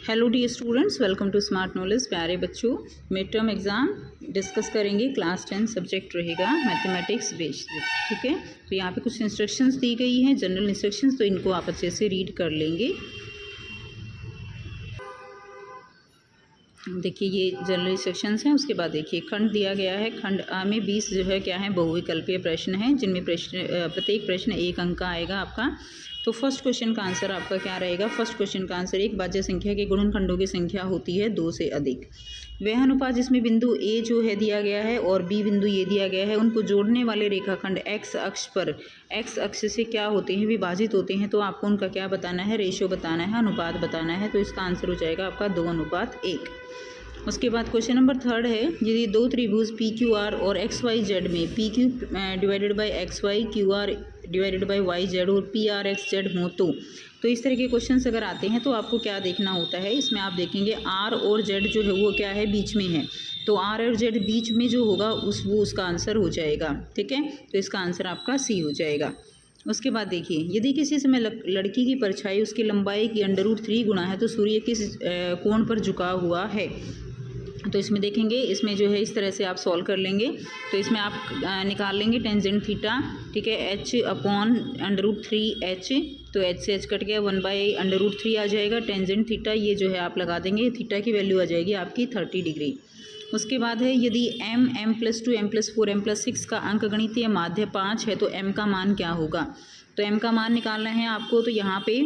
Hello dear students, welcome to smart knowledge. प्यारे बच्चों, mid term exam discuss करेंगे। Class 10 subject रहेगा mathematics based, ठीक है। तो यहाँ पे कुछ इंस्ट्रक्शंस दी गई हैं, जनरल इंस्ट्रक्शंस, तो इनको आप अच्छे से रीड कर लेंगे। देखिए ये जनरल इंस्ट्रक्शंस हैं। उसके बाद देखिए खंड दिया गया है। खंड आ में 20 जो है क्या है, बहुविकल्पीय प्रश्न हैं, जिनमें प्रत्येक प्रश्न 1 अंक का आएगा आपका। तो फर्स्ट क्वेश्चन का आंसर आपका क्या रहेगा? फर्स्ट क्वेश्चन का आंसर एक भाज्य संख्या के गुणनखंडों की संख्या होती है 2 से अधिक। वह अनुपात जिसमें बिंदु ए जो है दिया गया है और बी बिंदु ये दिया गया है, उनको जोड़ने वाले रेखाखंड एक्स अक्ष पर एक्स अक्ष से क्या होते हैं, विभाजित होते हैं। तो आपको उनका क्या बताना है? रेशियो बताना है, अनुपात बताना है। तो इसका आंसर हो जाएगा आपका 2:1। उसके बाद क्वेश्चन नंबर 3 है, यदि दो त्रिभुज पी क्यू आर और एक्स वाई जेड में P Q divided by X Y, Q R divided by Y Z और पी आर एक्स जेड हों तो इस तरह के क्वेश्चंस अगर आते हैं तो आपको क्या देखना होता है? इसमें आप देखेंगे आर और जेड जो है वो क्या है, बीच में है। तो आर और जेड बीच में जो होगा वो उसका आंसर हो जाएगा, ठीक है। तो इसका आंसर आपका सी हो जाएगा। उसके बाद देखिए, यदि किसी समय लड़की की परछाई उसकी लंबाई की √3 गुना है तो सूर्य किस कोण पर झुका हुआ है? तो इसमें देखेंगे, इसमें जो है इस तरह से आप सॉल्व कर लेंगे। तो इसमें आप निकाल लेंगे टेंजेंट थीटा, ठीक है, h/√3h। तो h से h कट गया, 1/√3 आ जाएगा। टेंजेंट थीटा ये जो है आप लगा देंगे, थीटा की वैल्यू आ जाएगी आपकी 30 डिग्री। उसके बाद है, यदि m m+2 m+4 m+6 का अंकगणितीय माध्य 5 है तो m का मान क्या होगा? तो m का मान निकालना है आपको। तो यहाँ पे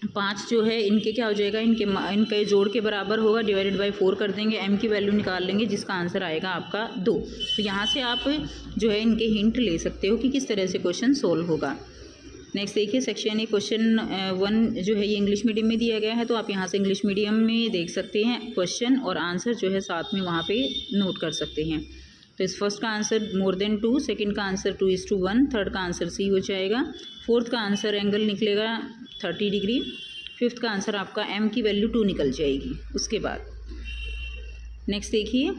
5 जो है इनके क्या हो जाएगा, इनके जोड़ के बराबर होगा, डिवाइडेड बाई 4 कर देंगे, m की वैल्यू निकाल लेंगे, जिसका आंसर आएगा आपका 2। तो यहाँ से आप जो है इनके हिंट ले सकते हो कि किस तरह से क्वेश्चन सोल्व होगा। नेक्स्ट देखिए सेक्शन ए, क्वेश्चन 1 जो है ये इंग्लिश मीडियम में दिया गया है। तो आप यहाँ से इंग्लिश मीडियम में देख सकते हैं क्वेश्चन और आंसर जो है साथ में वहाँ पे नोट कर सकते हैं। तो इस फर्स्ट का आंसर (2), सेकंड का आंसर 2:1, थर्ड का आंसर सी हो जाएगा, फोर्थ का आंसर एंगल निकलेगा 30 डिग्री, फिफ्थ का आंसर आपका m की वैल्यू 2 निकल जाएगी। उसके बाद नेक्स्ट देखिए,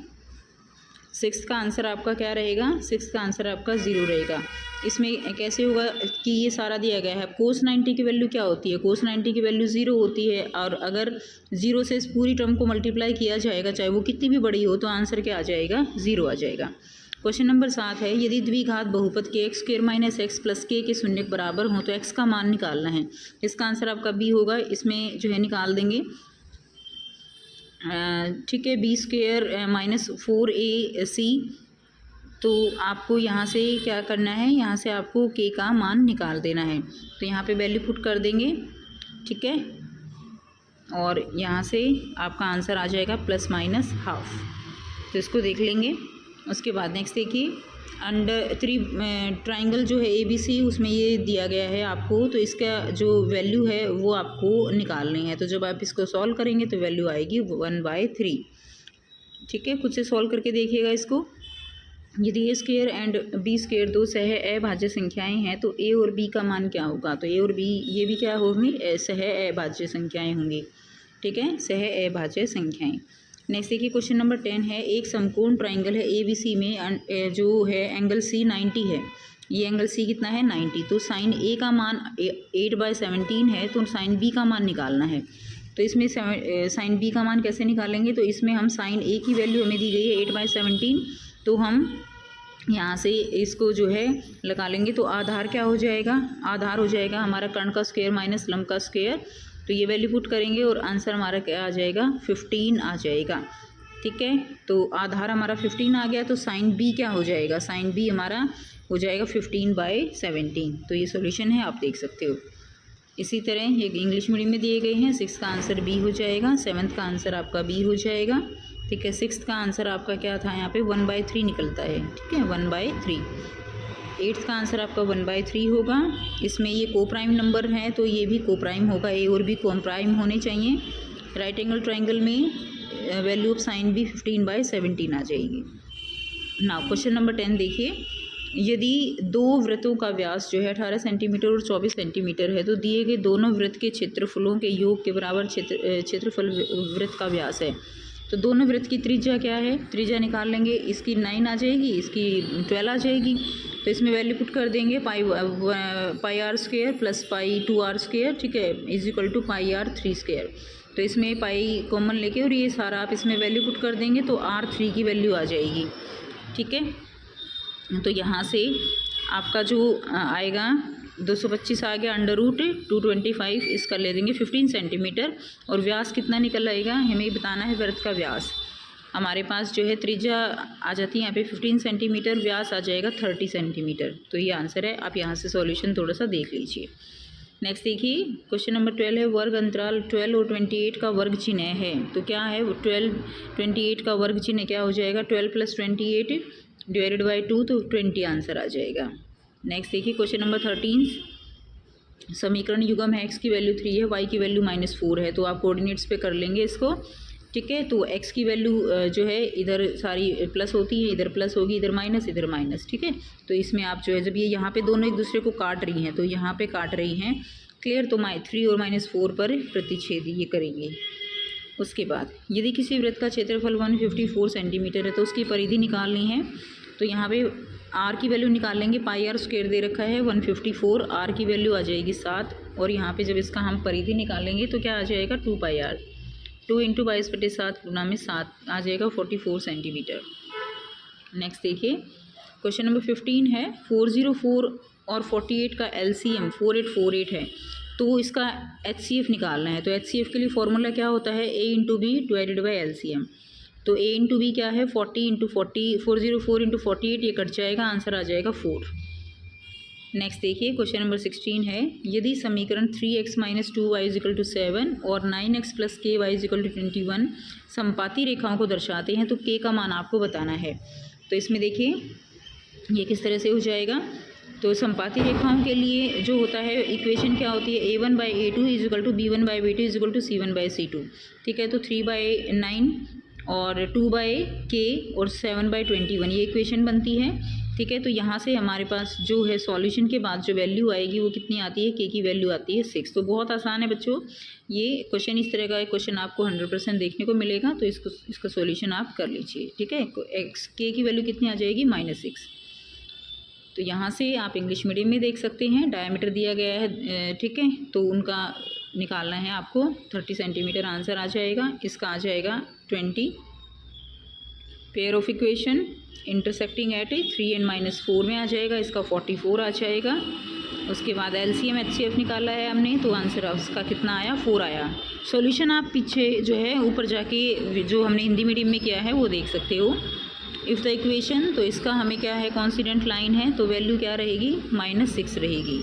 सिक्स्थ का आंसर आपका क्या रहेगा? सिक्स्थ का आंसर आपका 0 रहेगा। इसमें कैसे होगा कि ये सारा दिया गया है, cos 90 की वैल्यू क्या होती है? cos 90 की वैल्यू 0 होती है, और अगर 0 से इस पूरी टर्म को मल्टीप्लाई किया जाएगा, चाहे वो कितनी भी बड़ी हो, तो आंसर क्या आ जाएगा? 0 आ जाएगा। क्वेश्चन नंबर 7 है, यदि द्विघात बहुपद के x² - x + k के शून्य के बराबर हों तो x का मान निकालना है। इसका आंसर आपका बी होगा। इसमें जो है निकाल देंगे, ठीक है, b² - 4ac। तो आपको यहाँ से क्या करना है, यहाँ से आपको k का मान निकाल देना है। तो यहाँ पे वैल्यू पुट कर देंगे, ठीक है, और यहाँ से आपका आंसर आ जाएगा ±½ तो इसको देख लेंगे। उसके बाद नेक्स्ट देखिए, अंडर 3 ट्राइंगल जो है ABC, उसमें ये दिया गया है आपको। तो इसका जो वैल्यू है वो आपको निकालनी है। तो जब आप इसको सॉल्व करेंगे तो वैल्यू आएगी 1/3, ठीक है। खुद से सॉल्व करके देखिएगा इसको। यदि a² एंड b² दो सह अभाज्य संख्याएं हैं तो a और b का मान क्या होगा? तो a और b ये भी क्या होंगी? सह अभाज्य संख्याएं होंगी, ठीक है, सह अभाज्य संख्याएं। नेक्स्ट देखिए, क्वेश्चन नंबर 10 है, एक समकोण ट्राइंगल है ABC में जो है एंगल C 90 है। ये एंगल C कितना है? 90। तो साइन A का मान 8/17 है, तो साइन B का मान निकालना है। तो इसमें साइन B का मान कैसे निकालेंगे? तो इसमें हम साइन A की वैल्यू हमें दी गई है 8/17, तो हम यहाँ से इसको जो है लगा लेंगे। तो आधार क्या हो जाएगा? आधार हो जाएगा हमारा कर्ण का स्क्वायर माइनस लंब का स्क्वायर। तो ये वैल्यू पुट करेंगे और आंसर हमारा क्या आ जाएगा? 15 आ जाएगा, ठीक है। तो आधार हमारा 15 आ गया। तो साइन B क्या हो जाएगा? साइन B हमारा हो जाएगा 15/17। तो ये सॉल्यूशन है, आप देख सकते हो। इसी तरह ये इंग्लिश मीडियम में दिए गए हैं। 6th का आंसर B हो जाएगा, 7th का आंसर आपका B हो जाएगा, ठीक है। 6th का आंसर आपका क्या था? यहाँ पे 1/3 निकलता है, ठीक है, 1/3। 8th का आंसर आपका 1/3 होगा। इसमें ये कोप्राइम नंबर है तो ये भी कोप्राइम होगा, a और b कोप्राइम होने चाहिए। राइट एंगल ट्राइंगल में वैल्यू ऑफ साइन B 15/17 आ जाएगी। नाउ क्वेश्चन नंबर 10 देखिए, यदि दो वृत्तों का व्यास जो है 18 सेंटीमीटर और 24 सेंटीमीटर है तो दिए गए दोनों वृत्त के क्षेत्रफलों के योग के बराबर क्षेत्रफल वृत्त का व्यास है। तो दोनों वृत्त की त्रिज्या क्या है? त्रिज्या निकाल लेंगे। इसकी 9 आ जाएगी, इसकी 12 आ जाएगी। तो इसमें वैल्यू पुट कर देंगे, πr² + π2r², ठीक है, = πr3²। तो इसमें पाई कॉमन लेके और ये सारा आप इसमें वैल्यू पुट कर देंगे तो R3 की वैल्यू आ जाएगी। ठीक है, तो यहाँ से आपका जो आएगा 225 आ गया, √225 इसका ले देंगे 15 सेंटीमीटर। और व्यास कितना निकल आएगा, हमें बताना है वृत्त का व्यास। हमारे पास जो है त्रिज्या आ जाती है यहाँ पे 15 सेंटीमीटर, व्यास आ जाएगा 30 सेंटीमीटर। तो ये आंसर है। आप यहाँ से सॉल्यूशन थोड़ा सा देख लीजिए। नेक्स्ट देखिए क्वेश्चन नंबर 12 है, वर्ग अंतराल 12 और 28 का वर्ग चिन्ह है। तो क्या है 12 28 का वर्ग चिन्ह क्या हो जाएगा, 12 + 28 डिवाइडेड बाई 2, तो 20 आंसर आ जाएगा। नेक्स्ट देखिए क्वेश्चन नंबर 13, समीकरण युग्म है x की वैल्यू 3 है, y की वैल्यू -4 है। तो आप कोऑर्डिनेट्स पे कर लेंगे इसको। ठीक है, तो x की वैल्यू जो है इधर सारी प्लस होती है, इधर प्लस होगी, इधर माइनस, इधर माइनस। ठीक है, तो इसमें आप जो है जब ये यहाँ पे दोनों एक दूसरे को काट रही हैं तो यहाँ पे काट रही हैं क्लियर, तो -3 और -4 पर प्रतिच्छेद ये करेंगे। उसके बाद यदि किसी वृत्त का क्षेत्रफल 154 सेंटीमीटर है तो उसकी परिधि निकालनी है। तो यहाँ पे r की वैल्यू निकाल लेंगे, πr² दे रखा है 154, r की वैल्यू आ जाएगी 7। और यहाँ पे जब इसका हम परिधि निकालेंगे तो क्या आ जाएगा 2πr, 2 × 22/7 गुना में 7 आ जाएगा 44 सेंटीमीटर। नेक्स्ट देखिए क्वेश्चन नंबर 15 है, 404 और 48 का LCM 4848 है। तो इसका HCF निकालना है। तो HCF के लिए फॉर्मूला क्या होता है, A × B divided by LCM। तो A × B क्या है 40 × 40, 404 × 48, ये कट जाएगा, आंसर आ जाएगा 4। नेक्स्ट देखिए क्वेश्चन नंबर 16 है, यदि समीकरण 3x - 2y = 7 और 9x + ky = 21 समपाती रेखाओं को दर्शाते हैं तो k का मान आपको बताना है। तो इसमें देखिए ये किस तरह से हो जाएगा। तो समपाती रेखाओं के लिए जो होता है इक्वेशन क्या होती है, a1/a2 = b1/b2 = c1/c2। ठीक है, तो 3/9 और 2/k और 7/21 ये इक्वेशन बनती है। ठीक है, तो यहाँ से हमारे पास जो है सॉल्यूशन के बाद जो वैल्यू आएगी वो कितनी आती है, के की वैल्यू आती है 6। तो बहुत आसान है बच्चों, ये क्वेश्चन इस तरह का एक क्वेश्चन आपको 100% देखने को मिलेगा। तो इसका सॉल्यूशन आप कर लीजिए। ठीक है, के की वैल्यू कितनी आ जाएगी -6। तो यहाँ से आप इंग्लिश मीडियम में देख सकते हैं, डायमीटर दिया गया है। ठीक है, तो उनका निकालना है आपको 30 सेंटीमीटर, आंसर आ जाएगा। इसका आ जाएगा 20। Pair of equation intersecting at 3 और -4 में आ जाएगा, इसका 44 आ जाएगा। उसके बाद LCM HCF निकाला है हमने, तो आंसर उसका कितना आया 4 आया। सॉल्यूशन आप पीछे जो है ऊपर जाके जो हमने हिंदी मीडियम में किया है वो देख सकते हो। इफ़ द इक्वेशन, तो इसका हमें क्या है कॉन्स्टेंट लाइन है, तो वैल्यू क्या रहेगी -6 रहेगी।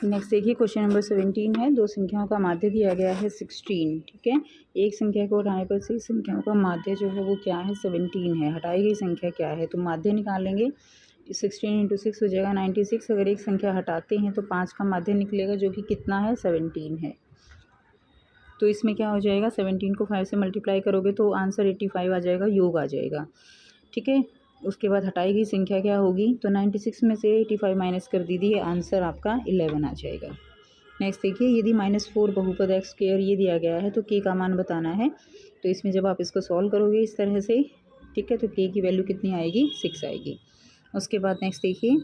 नेक्स्ट देखिए क्वेश्चन नंबर 17 है, दो संख्याओं का माध्य दिया गया है 16। ठीक है, एक संख्या को हटाने पर से संख्याओं का माध्य जो है वो क्या है 17 है। हटाई गई संख्या क्या है, तो माध्य निकालेंगे। 16 × 6 हो जाएगा 96। अगर एक संख्या हटाते हैं तो 5 का माध्य निकलेगा जो कि कितना है 17 है। तो इसमें क्या हो जाएगा 17 को 5 से मल्टीप्लाई करोगे तो आंसर 85 आ जाएगा, योग आ जाएगा। ठीक है, उसके बाद हटाई गई संख्या क्या होगी, तो 96 में से 85 माइनस कर दीजिए, आंसर आपका 11 आ जाएगा। नेक्स्ट देखिए, यदि -4 बहुपद x² ये दिया गया है तो k का मान बताना है। तो इसमें जब आप इसको सॉल्व करोगे इस तरह से, ठीक है, तो k की वैल्यू कितनी आएगी 6 आएगी। उसके बाद नेक्स्ट देखिए,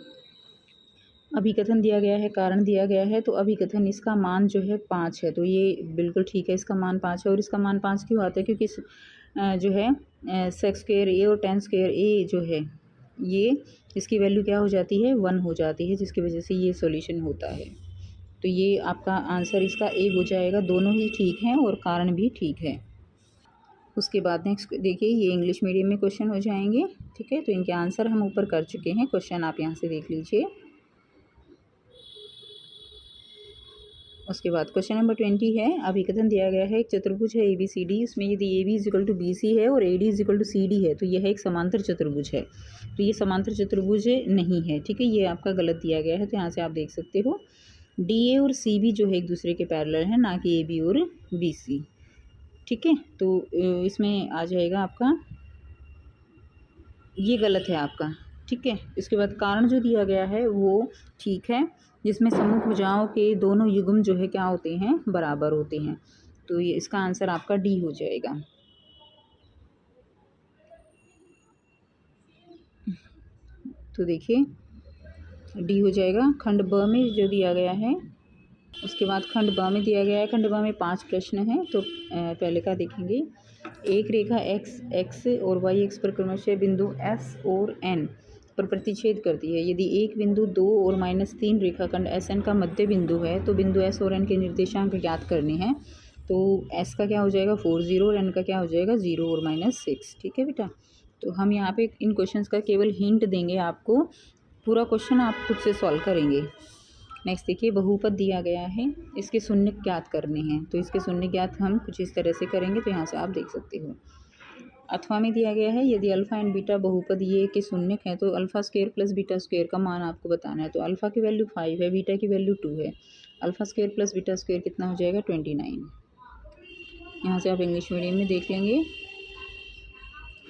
अभिकथन दिया गया है, कारण दिया गया है। तो अभिकथन इसका मान जो है 5 है, तो ये बिल्कुल ठीक है, इसका मान 5 है। और इसका मान 5 क्यों आता है, क्योंकि जो है sec² और tan² जो है ये इसकी वैल्यू क्या हो जाती है 1 हो जाती है, जिसकी वजह से ये सॉल्यूशन होता है। तो ये आपका आंसर इसका A हो जाएगा। दोनों ही ठीक हैं और कारण भी ठीक है। उसके बाद नेक्स्ट देखिए, ये इंग्लिश मीडियम में क्वेश्चन हो जाएंगे। ठीक है, तो इनके आंसर हम ऊपर कर चुके हैं। क्वेश्चन आप यहाँ से देख लीजिए। उसके बाद क्वेश्चन नंबर 20 है, अभिकथन दिया गया है, एक चतुर्भुज है ABCD, इसमें यदि AB = BC है और AD = CD है तो यह एक समांतर चतुर्भुज है। तो ये समांतर चतुर्भुज नहीं है। ठीक है, ये आपका गलत दिया गया है। तो यहाँ से आप देख सकते हो DA और CB जो है एक दूसरे के पैरेलल है, ना कि AB और BC। ठीक है, तो इसमें आ जाएगा आपका, ये गलत है आपका। ठीक है, इसके बाद कारण जो दिया गया है वो ठीक है, जिसमें समूह भुजाओं के दोनों युग्म जो है क्या होते हैं बराबर होते हैं। तो ये इसका आंसर आपका D हो जाएगा। तो देखिए D हो जाएगा। खंड ब में जो दिया गया है उसके बाद खंड ब में दिया गया है, खंड ब में 5 प्रश्न हैं। तो पहले का देखेंगे। एक रेखा एक्स और वाई एक्स पर क्रमशः बिंदु एस और एन पर प्रतिच्छेद करती है। यदि एक बिंदु 2 और -3 रेखाखंड एस एन का मध्य बिंदु है तो बिंदु एस और एन के निर्देशांक ज्ञात करने हैं। तो एस का क्या हो जाएगा 4 0 और एन का क्या हो जाएगा 0 और -6। ठीक है बेटा। तो हम यहाँ पे इन क्वेश्चंस का केवल हिंट देंगे आपको, पूरा क्वेश्चन आप खुद से सॉल्व करेंगे। नेक्स्ट देखिए, बहुपद दिया गया है, इसके शून्य ज्ञात करने हैं। तो इसके शून्य ज्ञात हम कुछ इस तरह से करेंगे, तो यहाँ से आप देख सकते हो। अथवा में दिया गया है, यदि अल्फ़ा एंड बीटा बहुपद ये के शून्य है तो alpha square plus beta square का मान आपको बताना है। तो अल्फ़ा की वैल्यू 5 है, बीटा की वैल्यू 2 है। Alpha square plus beta square कितना हो जाएगा 29। यहाँ से आप इंग्लिश मीडियम में देख लेंगे।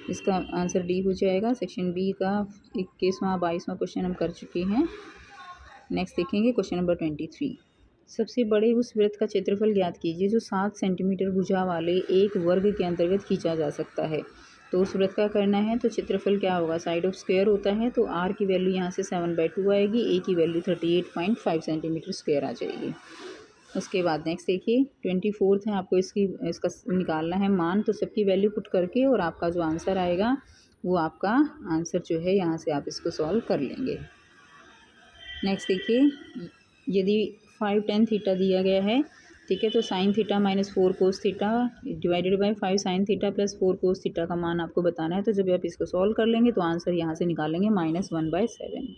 इसका आंसर डी हो जाएगा। सेक्शन बी का 21वां 22वां क्वेश्चन हम कर चुके हैं। नेक्स्ट देखेंगे क्वेश्चन नंबर 23। सबसे बड़े उस वृत्त का क्षेत्रफल ज्ञात कीजिए जो 7 सेंटीमीटर भुजा वाले एक वर्ग के अंतर्गत खींचा जा सकता है। तो उस वृत्त का करना है तो क्षेत्रफल क्या होगा, साइड ऑफ स्क्वायर होता है। तो आर की वैल्यू यहाँ से 7/2 आएगी, ए की वैल्यू 38.5 सेंटीमीटर स्क्वायर आ जाएगी। उसके बाद नेक्स्ट देखिए 24 है, आपको इसका निकालना है मान। तो सबकी वैल्यू पुट करके और आपका जो आंसर आएगा वो आपका आंसर जो है यहाँ से आप इसको सॉल्व कर लेंगे। नेक्स्ट देखिए, यदि 5 tan थीटा दिया गया है, ठीक है, तो sin theta -4 cos theta divided by 5 sin theta plus 4 cos theta का मान आपको बताना है। तो जब आप इसको सॉल्व कर लेंगे तो आंसर यहाँ से निकालेंगे -1/7।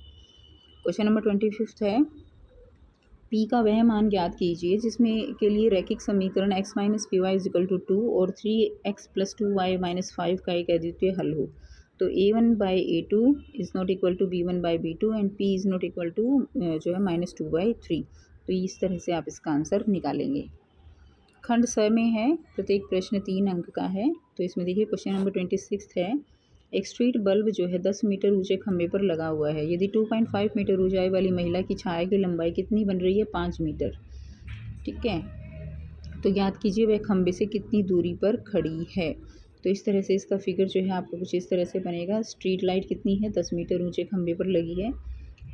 क्वेश्चन नंबर 25 है, पी का वह मान ज्ञात कीजिए जिसमें के लिए रैखिक समीकरण x - py = 2 और 3x + 2y - 5 का एक अद्वितीय हल हो। तो a1/a2 is not equal to b1/b2 and p is not equal to जो है -2/3। तो इस तरह से आप इसका आंसर निकालेंगे। खंड स में है, प्रत्येक प्रश्न 3 अंक का है। तो इसमें देखिए क्वेश्चन नंबर 26 है, एक स्ट्रीट बल्ब जो है 10 मीटर ऊंचे खंभे पर लगा हुआ है। यदि 2.5 मीटर ऊंचाई वाली महिला की छाया की लंबाई कितनी बन रही है 5 मीटर। ठीक है, तो ज्ञात कीजिए वह खंभे से कितनी दूरी पर खड़ी है। तो इस तरह से इसका फिगर जो है आपको कुछ इस तरह से बनेगा। स्ट्रीट लाइट कितनी है 10 मीटर ऊंचे खंभे पर लगी है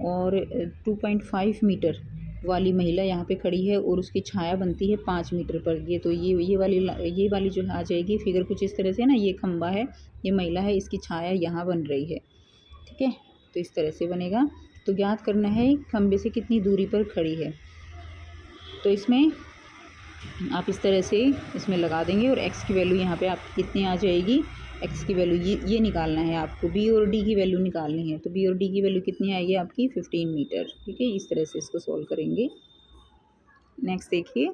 और 2.5 मीटर वाली महिला यहाँ पे खड़ी है और उसकी छाया बनती है 5 मीटर पर। ये तो ये वाली जो आ जाएगी फिगर कुछ इस तरह से ना, ये खंभा है, ये महिला है, इसकी छाया यहाँ बन रही है। ठीक है, तो इस तरह से बनेगा। तो ज्ञात करना है खंभे से कितनी दूरी पर खड़ी है। तो इसमें आप इस तरह से इसमें लगा देंगे और x की वैल्यू यहाँ पे आप कितनी आ जाएगी, x की वैल्यू ये निकालना है आपको। b और d की वैल्यू निकालनी है। तो b और d की वैल्यू कितनी आएगी आपकी 15 मीटर। ठीक है, इस तरह से इसको सॉल्व करेंगे। नेक्स्ट देखिए,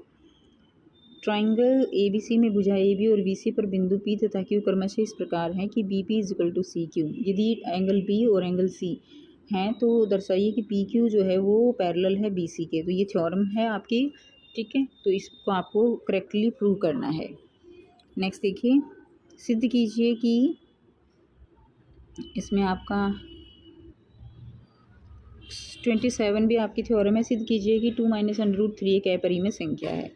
ट्राइंगल ABC में भुजा AB और BC पर बिंदु P तथा Q क्रमशः इस प्रकार है कि BP = CQ। यदि एंगल B और एंगल C हैं तो दर्शाइए कि PQ जो है वो पैरेलल है BC के। तो ये थ्योरम है आपकी। ठीक है, तो इसको आपको करेक्टली प्रूव करना है। नेक्स्ट देखिए, सिद्ध कीजिए कि इसमें आपका 27 भी आपकी थ्योरम है। सिद्ध कीजिए कि 2 - √3 एक अपरिमेय संख्या है।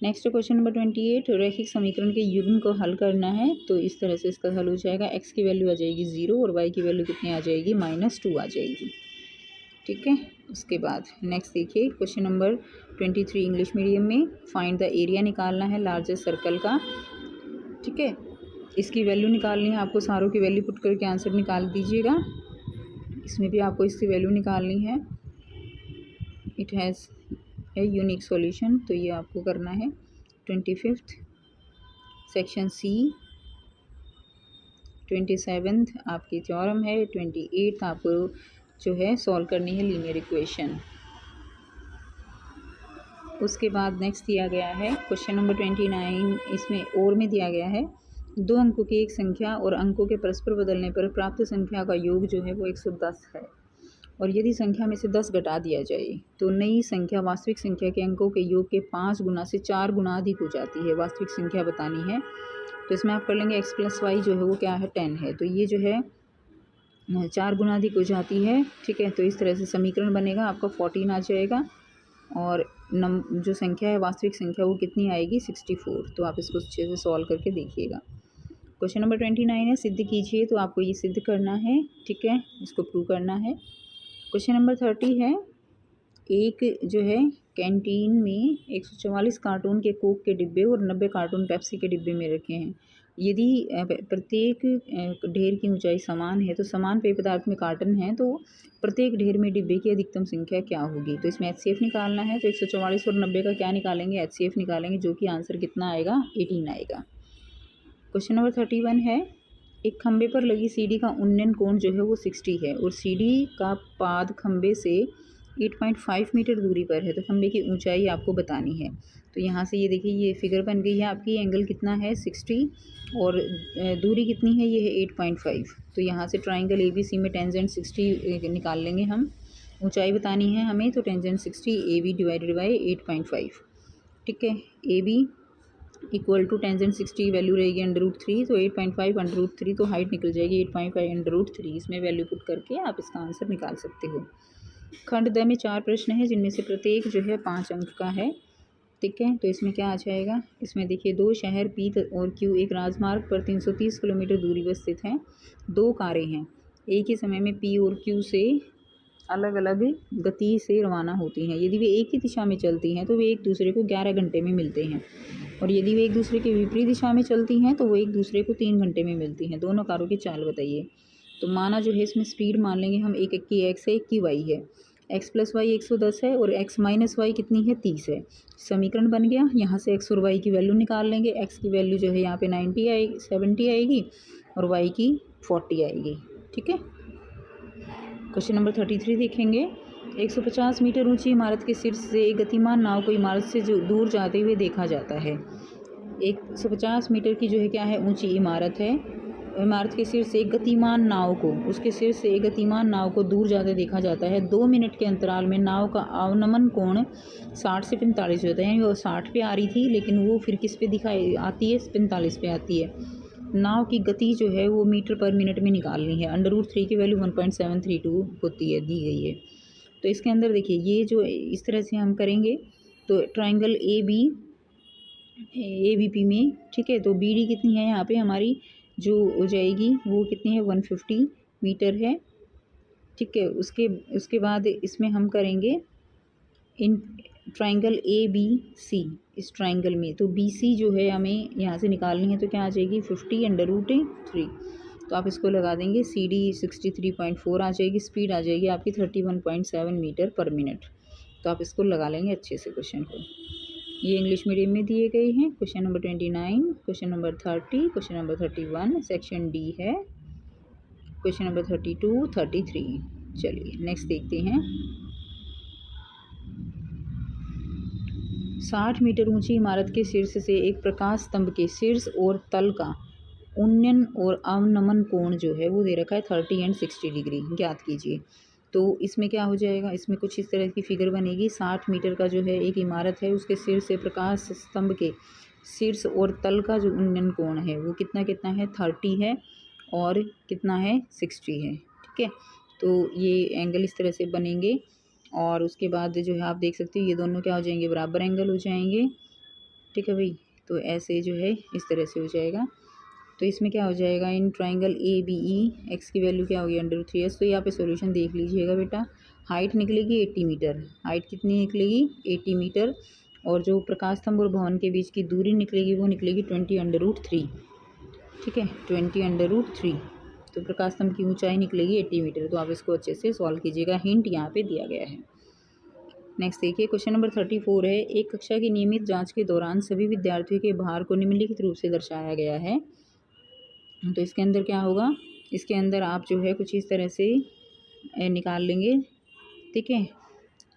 नेक्स्ट क्वेश्चन नंबर 28, रैखिक समीकरण के युग्म को हल करना है। तो इस तरह से इसका हल हो जाएगा। x की वैल्यू आ जाएगी 0 और y की वैल्यू कितनी आ जाएगी -2 आ जाएगी। ठीक है, उसके बाद नेक्स्ट देखिए क्वेश्चन नंबर 23 इंग्लिश मीडियम में, फाइंड द एरिया निकालना है लार्जेस्ट सर्कल का। ठीक है, इसकी वैल्यू निकालनी है आपको। सारों की वैल्यू पुट करके आंसर निकाल दीजिएगा। इसमें भी आपको इसकी वैल्यू निकालनी है। It has a unique solution. तो ये आपको करना है। 25 सेक्शन C, 27 आपकी थ्योरम है, 28 आपको जो है सॉल्व करनी है लीनियर इक्वेशन। उसके बाद नेक्स्ट दिया गया है क्वेश्चन नंबर 29, इसमें और में दिया गया है 2 अंकों की एक संख्या और अंकों के परस्पर बदलने पर प्राप्त संख्या का योग जो है वो 110 है। और यदि संख्या में से 10 घटा दिया जाए तो नई संख्या वास्तविक संख्या के अंकों के योग के 5 गुना से 4 गुना अधिक हो जाती है। वास्तविक संख्या बतानी है। तो इसमें आप कर लेंगे x + y जो है वो क्या है 10 है। तो ये जो है 4 गुना अधिक हो जाती है। ठीक है, तो इस तरह से समीकरण बनेगा आपका 14 आ जाएगा और जो संख्या है वास्तविक संख्या वो कितनी आएगी 64। तो आप इसको अच्छे से सॉल्व करके देखिएगा। क्वेश्चन नंबर 29 है, सिद्ध कीजिए। तो आपको ये सिद्ध करना है। ठीक है, इसको प्रूव करना है। क्वेश्चन नंबर 30 है, एक जो है कैंटीन में 144 कार्टून के कोक के डिब्बे और 90 कार्टून पेप्सी के डिब्बे में रखे हैं। यदि प्रत्येक ढेर की ऊंचाई समान है तो समान पेय पदार्थ में कार्टन है, तो प्रत्येक ढेर में डिब्बे की अधिकतम संख्या क्या होगी। तो इसमें HCF निकालना है, तो 144 और 90 का क्या निकालेंगे, HCF निकालेंगे, जो कि आंसर कितना आएगा, 18 आएगा। क्वेश्चन नंबर 31 है, एक खंबे पर लगी सीढ़ी का उन्नयन कोण जो है वो 60 है और सीढ़ी का पाद खंबे से 8.5 मीटर दूरी पर है, तो खंबे की ऊंचाई आपको बतानी है। तो यहाँ से ये देखिए ये फिगर बन गई है आपकी, एंगल कितना है 60 और दूरी कितनी है, ये है 8.5। तो यहाँ से ट्राइंगल ABC में टेंजेंट 60 निकाल लेंगे हम, ऊंचाई बतानी है हमें, तो टेंजेंट 60 AB डिवाइडेड बाई 8.5। ठीक है, AB equal to tangent 60 value रहेगी √3, तो 8.5 √3, तो हाइट निकल जाएगी 8.5 √3। इसमें वैल्यू पुट करके आप इसका आंसर निकाल सकते हो। खंड द में 4 प्रश्न हैं जिनमें से प्रत्येक जो है 5 अंक का है। ठीक है, तो इसमें क्या आ जाएगा, इसमें देखिए 2 शहर P और Q एक राजमार्ग पर 330 किलोमीटर दूरी पर स्थित हैं। 2 कारें हैं, एक ही समय में P और Q से अलग अलग गति से रवाना होती हैं। यदि वे एक ही दिशा में चलती हैं तो वे एक दूसरे को 11 घंटे में मिलते हैं, और यदि वे एक दूसरे के विपरीत दिशा में चलती हैं तो वो एक दूसरे को 3 घंटे में मिलती हैं। दोनों कारों की चाल बताइए। तो माना जो है इसमें स्पीड मान लेंगे हम, एक की x है, एक की y है। x + y 110 है और x - y कितनी है, 30 है। समीकरण बन गया। यहाँ से x और y की वैल्यू निकाल लेंगे। x की वैल्यू जो है यहाँ पे 90 आएगी, 70 आएगी और y की 40 आएगी। ठीक है, क्वेश्चन नंबर 33 देखेंगे। 150 मीटर ऊंची इमारत के शीर्ष से एक गतिमान नाव को इमारत से जो दूर जाते हुए देखा जाता है। 150 मीटर की जो है क्या है, ऊंची इमारत है। इमारत के शीर्ष से एक गतिमान नाव को, उसके शीर्ष से एक गतिमान नाव को दूर जाते देखा जाता है। 2 मिनट के अंतराल में नाव का अवनमन कोण 60 से 45 होता है। वो 60 पे आ रही थी, लेकिन वो फिर किस पे दिखाई आती है, 45 पे आती है। नाव की गति जो है वो मीटर पर मिनट में निकालनी है। √3 की वैल्यू 1.732 होती है, दी गई है। तो इसके अंदर देखिए ये जो इस तरह से हम करेंगे, तो ट्राइंगल ABP में, ठीक है, तो BD कितनी है यहाँ पे हमारी जो हो जाएगी, वो कितनी है, 150 मीटर है। ठीक है, उसके बाद इसमें हम करेंगे इन ट्राइंगल ABC, इस ट्राइंगल में तो BC जो है हमें यहाँ से निकालनी है, तो क्या आ जाएगी 50 √3। तो आप इसको लगा देंगे, CD 63.4 आ जाएगी, स्पीड आ जाएगी आपकी 31.7 मीटर पर मिनट। तो आप इसको लगा लेंगे अच्छे से क्वेश्चन को। ये इंग्लिश मीडियम में दिए गए हैं। Question number 29, question number 30, question number 31 section D है, क्वेश्चन नंबर 32, 33। चलिए नेक्स्ट देखते हैं। 60 मीटर ऊंची इमारत के शीर्ष से एक प्रकाश स्तंभ के शीर्ष और तल का उन्नयन और अवनमन कोण जो है वो दे रखा है 30 और 60 डिग्री, ज्ञात कीजिए। तो इसमें क्या हो जाएगा, इसमें कुछ इस तरह की फिगर बनेगी। 60 मीटर का जो है एक इमारत है, उसके शीर्ष से प्रकाश स्तंभ के शीर्ष और तल का जो उन्नयन कोण है वो कितना कितना है, 30 है और कितना है, 60 है। ठीक है, तो ये एंगल इस तरह से बनेंगे और उसके बाद जो है आप देख सकते हो ये दोनों क्या हो जाएंगे, बराबर एंगल हो जाएंगे। ठीक है भाई, तो ऐसे जो है इस तरह से हो जाएगा। तो इसमें क्या हो जाएगा, इन ट्राइंगल ABE x की वैल्यू क्या होगी, √3s। तो यहाँ पे सॉल्यूशन देख लीजिएगा बेटा। हाइट निकलेगी 80 मीटर, हाइट कितनी निकलेगी, 80 मीटर, और जो प्रकाश स्तंभ और भवन के बीच की दूरी निकलेगी वो निकलेगी 20 √3। ठीक है, 20 √3। तो प्रकाश स्तंभ की ऊंचाई निकलेगी 80 मीटर। तो आप इसको अच्छे से सॉल्व कीजिएगा, हिंट यहाँ पे दिया गया है। नेक्स्ट देखिए, क्वेश्चन नंबर 34 है। एक कक्षा की नियमित जांच के दौरान सभी विद्यार्थियों के भार को निम्नलिखित रूप से दर्शाया गया है। तो इसके अंदर क्या होगा, इसके अंदर आप जो है कुछ इस तरह से निकाल लेंगे। ठीक है,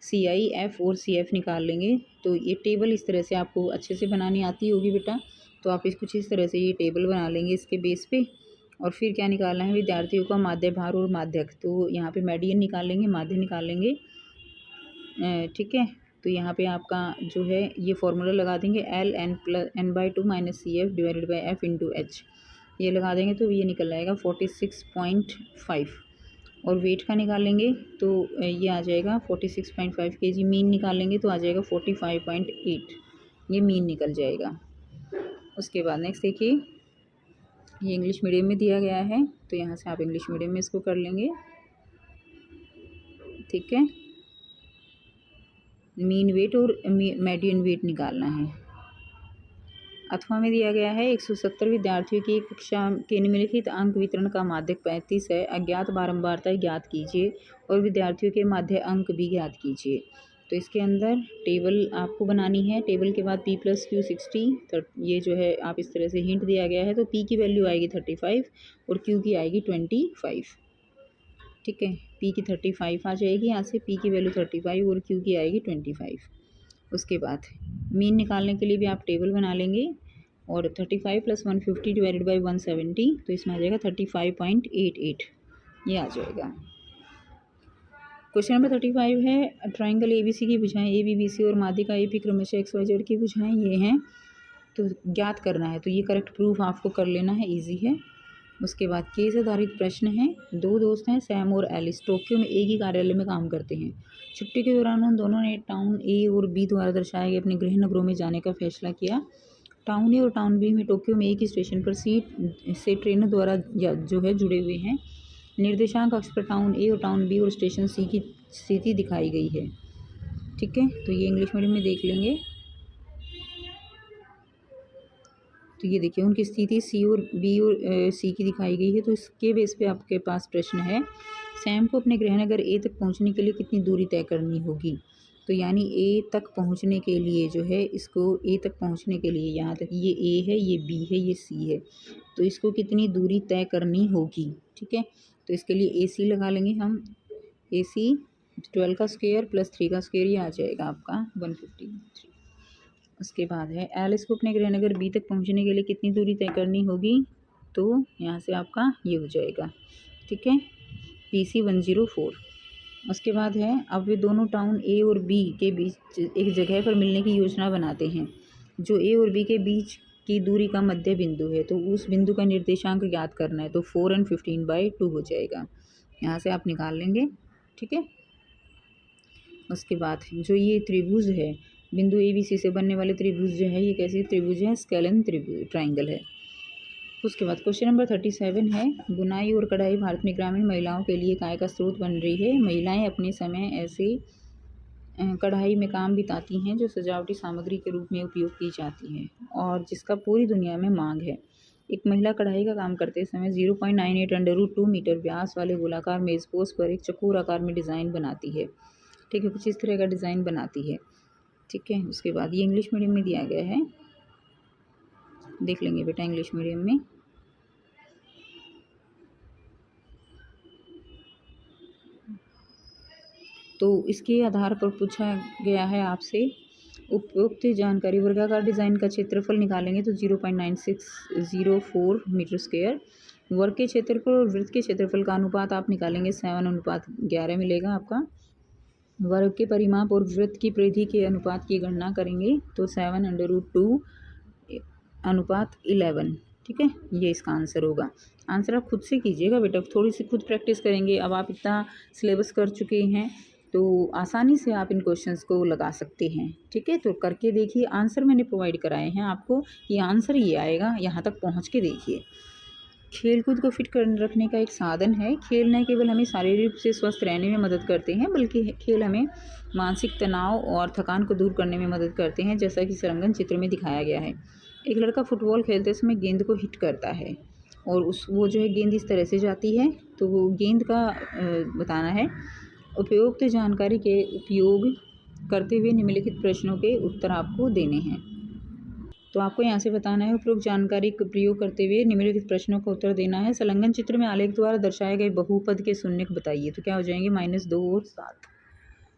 CI, F और CF निकाल लेंगे। तो ये टेबल इस तरह से आपको अच्छे से बनानी आती होगी बेटा। तो आप कुछ इस तरह से ये टेबल बना लेंगे इसके बेस पे, और फिर क्या निकालना है, विद्यार्थियों का माध्य भार और माध्यक। तो यहाँ पे मीडियन निकाल लेंगे, माध्य निकाल लेंगे। ठीक है, तो यहाँ पे आपका जो है ये फॉर्मूला लगा देंगे, ln + n/2 - CF divided by F × H। ये लगा देंगे तो ये निकल आएगा 46.5। और वेट का निकालेंगे तो ये आ जाएगा 46.5 kg। मीन निकालेंगे तो आ जाएगा 45.8, ये मीन निकल जाएगा। उसके बाद नेक्स्ट देखिए, ये इंग्लिश मीडियम में दिया गया है, तो यहाँ से आप इंग्लिश मीडियम में इसको कर लेंगे। ठीक है, मीन वेट और मीडियन वेट निकालना है। अथवा में दिया गया है 170 विद्यार्थियों की एक कक्षा के निम्नलिखित अंक वितरण का माध्यक 35 है। अज्ञात बारंबारता ज्ञात कीजिए और विद्यार्थियों के माध्य अंक भी ज्ञात कीजिए। तो इसके अंदर टेबल आपको बनानी है। टेबल के बाद P+Q 60, ये जो है आप इस तरह से हिंट दिया गया है। तो P की वैल्यू आएगी 35 और Q की आएगी 25। ठीक है, P की 35 आ जाएगी यहाँ से, P की वैल्यू 35 और Q की आएगी 25। उसके बाद मीन निकालने के लिए भी आप टेबल बना लेंगे और 35 + 150 डिवाइडेड बाई 170, तो इसमें आ जाएगा 35.88, ये आ जाएगा। क्वेश्चन नंबर 35 है ट्राइंगल ABC की भुजाएं ABBC और माध्यिका AP क्रमशः XYZ की भुजाएं ये हैं, तो ज्ञात करना है। तो ये करेक्ट प्रूफ आपको कर लेना है, इजी है। उसके बाद केस आधारित प्रश्न है। दो दोस्त हैं सैम और एलिस, टोक्यो में एक ही कार्यालय में काम करते हैं। छुट्टी के दौरान उन दोनों ने टाउन A और B द्वारा दर्शाए गए अपने गृह नगरों में जाने का फैसला किया। टाउन A और टाउन B में टोक्यो में एक ही स्टेशन पर सीट से ट्रेनों द्वारा जो है जुड़े हुए हैं। निर्देशांक अक्ष पर टाउन A और टाउन B और स्टेशन C की स्थिति दिखाई गई है। ठीक है, तो ये इंग्लिश मीडियम में देख लेंगे। तो ये देखिए उनकी स्थिति C और B और C की दिखाई गई है। तो इसके बेस पे आपके पास प्रश्न है, सैम को अपने गृहनगर A तक पहुंचने के लिए कितनी दूरी तय करनी होगी। तो यानी A तक पहुंचने के लिए जो है, इसको A तक पहुंचने के लिए यहाँ तक ये A है, ये B है, ये C है, तो इसको कितनी दूरी तय करनी होगी। ठीक है, तो इसके लिए AC लगा लेंगे हम। AC 12 का स्क्वायर + 3 का स्क्वायर, ये आ जाएगा आपका 153। उसके बाद है एलिस को अपने गृहनगर B तक पहुंचने के लिए कितनी दूरी तय करनी होगी। तो यहाँ से आपका ये हो जाएगा। ठीक है, PC 104। उसके बाद है अब वे दोनों टाउन A और B के बीच एक जगह पर मिलने की योजना बनाते हैं जो A और B के बीच की दूरी का मध्य बिंदु है। तो उस बिंदु का निर्देशांक ज्ञात करना है। तो 4 और 15/2 हो जाएगा, यहाँ से आप निकाल लेंगे। ठीक है, उसके बाद जो ये त्रिभुज है, बिंदु ABC से बनने वाले त्रिभुज जो है, ये कैसी त्रिभुज है, स्केलन ट्राइंगल है। उसके बाद क्वेश्चन नंबर 37 है बुनाई और कढ़ाई भारत में ग्रामीण महिलाओं के लिए आय का स्रोत बन रही है। महिलाएं अपने समय ऐसे कढ़ाई में काम बिताती हैं जो सजावटी सामग्री के रूप में उपयोग की जाती है और जिसका पूरी दुनिया में मांग है। एक महिला कढ़ाई का काम करते समय 0.98 √2 मीटर व्यास वाले गोलाकार मेजपोश पर एक चकोर आकार में डिज़ाइन बनाती है। ठीक है, कुछ इस तरह का डिज़ाइन बनाती है। ठीक है, उसके बाद ये इंग्लिश मीडियम में दिया गया है, देख लेंगे बेटा इंग्लिश मीडियम में। तो इसके आधार पर पूछा गया है आपसे उपयुक्त जानकारी। वर्गाकार डिज़ाइन का क्षेत्रफल निकालेंगे तो 0.9604 मीटर स्क्वायर। वर्ग के क्षेत्रफल और वृत्त के क्षेत्रफल का अनुपात आप निकालेंगे 7:11 मिलेगा आपका। वर्ग के परिमाप और वृत्त की परिधि के अनुपात की गणना करेंगे तो 7/2:11। ठीक है, ये इसका आंसर होगा। आंसर आप खुद से कीजिएगा बेटा, थोड़ी सी खुद प्रैक्टिस करेंगे। अब आप इतना सिलेबस कर चुके हैं तो आसानी से आप इन क्वेश्चंस को लगा सकते हैं। ठीक है, तो करके देखिए। आंसर मैंने प्रोवाइड कराए हैं आपको, ये आंसर ये आएगा, यहाँ तक पहुँच के देखिए। खेल कूद को फिट कर रखने का एक साधन है। खेल न केवल हमें शारीरिक रूप से स्वस्थ रहने में मदद करते हैं बल्कि खेल हमें मानसिक तनाव और थकान को दूर करने में मदद करते हैं, जैसा कि संरंगन चित्र में दिखाया गया है। एक लड़का फुटबॉल खेलते समय गेंद को हिट करता है और वो जो है गेंद इस तरह से जाती है। तो वो गेंद का बताना है। उपयुक्त जानकारी के उपयोग करते हुए निम्नलिखित प्रश्नों के उत्तर आपको देने हैं। तो आपको यहाँ से बताना है उपयुक्त जानकारी का प्रयोग करते हुए निम्नलिखित प्रश्नों का उत्तर देना है। संलग्न चित्र में आलेख द्वारा दर्शाए गए बहुपद के शून्यक बताइए। तो क्या हो जाएंगे -2 और 7।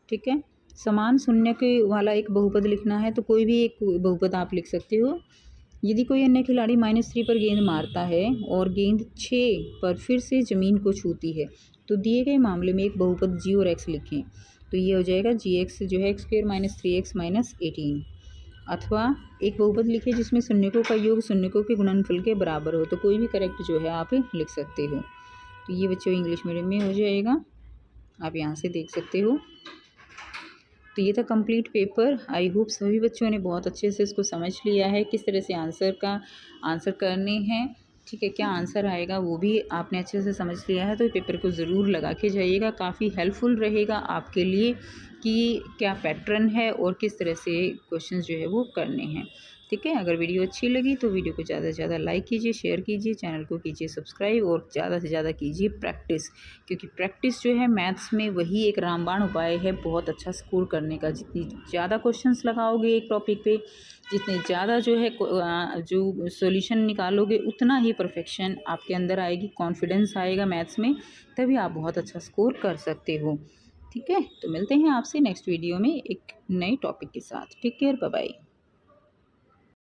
ठीक है, समान शून्यक वाला एक बहुपद लिखना है तो कोई भी एक बहुपद आप लिख सकते हो। यदि कोई अन्य खिलाड़ी -3 पर गेंद मारता है और गेंद 6 पर फिर से ज़मीन को छूती है तो दिए गए मामले में एक बहुपद g और x लिखें। तो ये हो जाएगा gx जो है x² - 3x - 18। अथवा एक बहुपद लिखिए जिसमें शून्यकों का योग शून्यकों के गुणनफल के बराबर हो। तो कोई भी करेक्ट जो है आप लिख सकते हो। तो ये बच्चों इंग्लिश मीडियम में हो जाएगा, आप यहाँ से देख सकते हो। तो ये था कंप्लीट पेपर। आई होप सभी बच्चों ने बहुत अच्छे से इसको समझ लिया है, किस तरह से आंसर करने हैं। ठीक है, क्या आंसर आएगा वो भी आपने अच्छे से समझ लिया है। तो पेपर को ज़रूर लगा के जाइएगा, काफ़ी हेल्पफुल रहेगा आपके लिए। कि क्या पैटर्न है और किस तरह से क्वेश्चंस जो है वो करने हैं। ठीक है, अगर वीडियो अच्छी लगी तो वीडियो को ज़्यादा से ज़्यादा लाइक कीजिए, शेयर कीजिए, चैनल को कीजिए सब्सक्राइब और ज़्यादा से ज़्यादा कीजिए प्रैक्टिस, क्योंकि प्रैक्टिस जो है मैथ्स में वही एक रामबाण उपाय है बहुत अच्छा स्कोर करने का। जितनी ज़्यादा क्वेश्चंस लगाओगे एक टॉपिक पे, जितने ज़्यादा जो है जो सॉल्यूशन निकालोगे, उतना ही परफेक्शन आपके अंदर आएगी, कॉन्फिडेंस आएगा मैथ्स में, तभी आप बहुत अच्छा स्कोर कर सकते हो। ठीक है, तो मिलते हैं आपसे नेक्स्ट वीडियो में एक नए टॉपिक के साथ। Take care, bye bye.